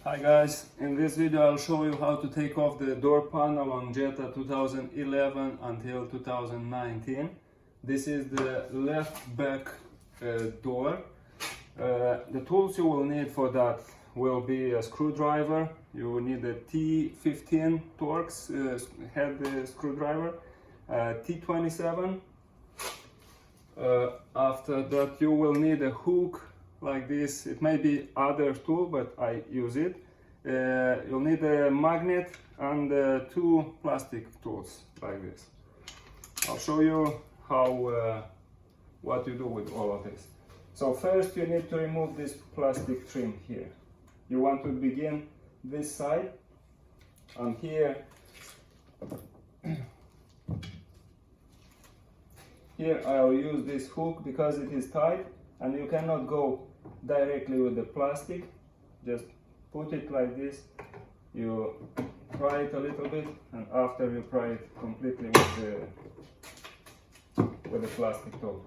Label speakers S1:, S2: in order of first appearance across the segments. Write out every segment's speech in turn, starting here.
S1: Hi guys, in this video I'll show you how to take off the door panel on Jetta 2011 until 2019. This is the left back door. The tools you will need for that will be a screwdriver. You will need a T15 Torx head screwdriver, T27. After that you will need a hook like this. It may be other tool, but I use it. You'll need a magnet and two plastic tools like this. I'll show you how what you do with all of this. So first you need to remove this plastic trim here. You want to begin this side, and here I'll use this hook because it is tight and you cannot go directly with the plastic. Just put it like this, you pry it a little bit, and after you pry it completely with the plastic tool.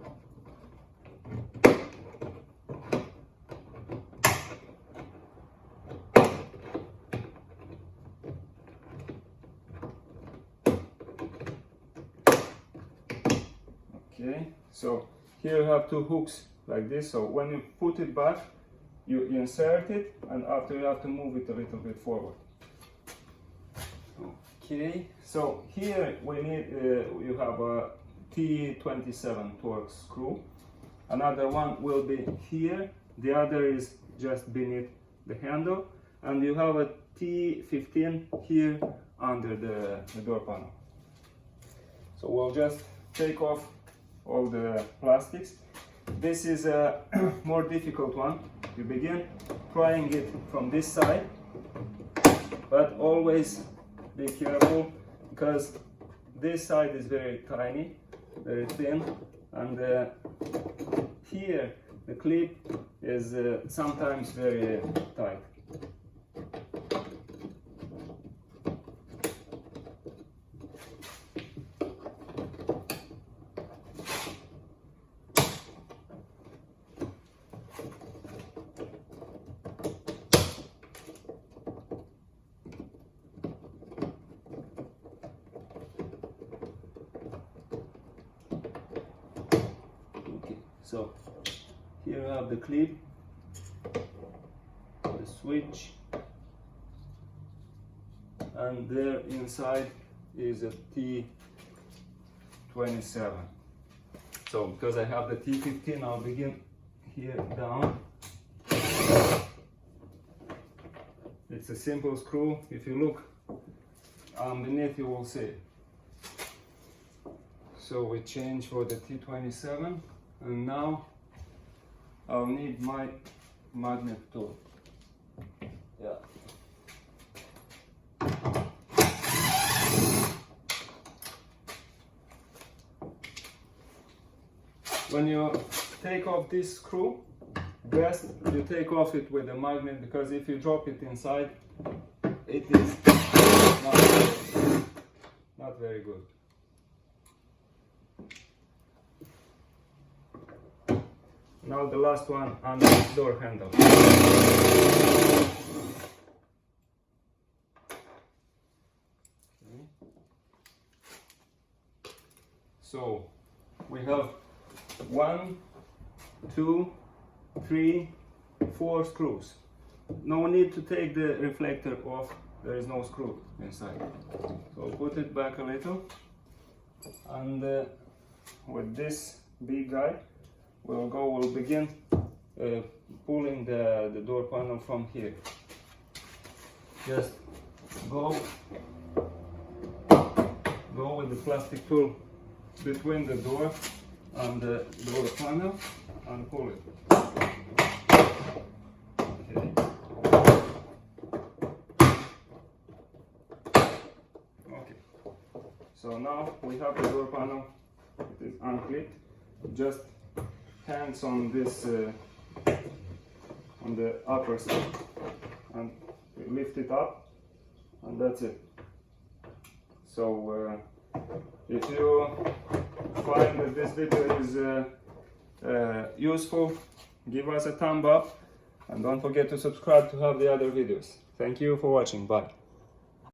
S1: Okay, so here you have two hooks like this, so when you put it back, you insert it, and after you have to move it a little bit forward. Okay, so here we need, you have a T27 Torx screw. Another one will be here, the other is just beneath the handle, and you have a T15 here under the door panel. So we'll just take off all the plastics. This is a more difficult one. You begin prying it from this side, but always be careful because this side is very tiny, very thin, and here the clip is sometimes very tight. So here you have the clip, the switch, and there inside is a T27. So because I have the T15, I'll begin here down. It's a simple screw. If you look underneath, you will see. So we change for the T27. And now I'll need my magnet tool. Yeah. When you take off this screw, best you take off it with a magnet, because if you drop it inside, it is not very good. Now the last one on the door handle. Okay. So we have 1, 2, 3, 4 screws. No need to take the reflector off, there is no screw inside. So put it back a little, and with this big guy we'll begin pulling the door panel from here. Just go with the plastic tool between the door and the door panel and pull it. Okay. Okay. So now we have the door panel. It is unclipped. Just hands on this on the upper side, and we lift it up, and that's it. So if you find that this video is useful, give us a thumb up, and don't forget to subscribe to have the other videos. Thank you for watching. Bye.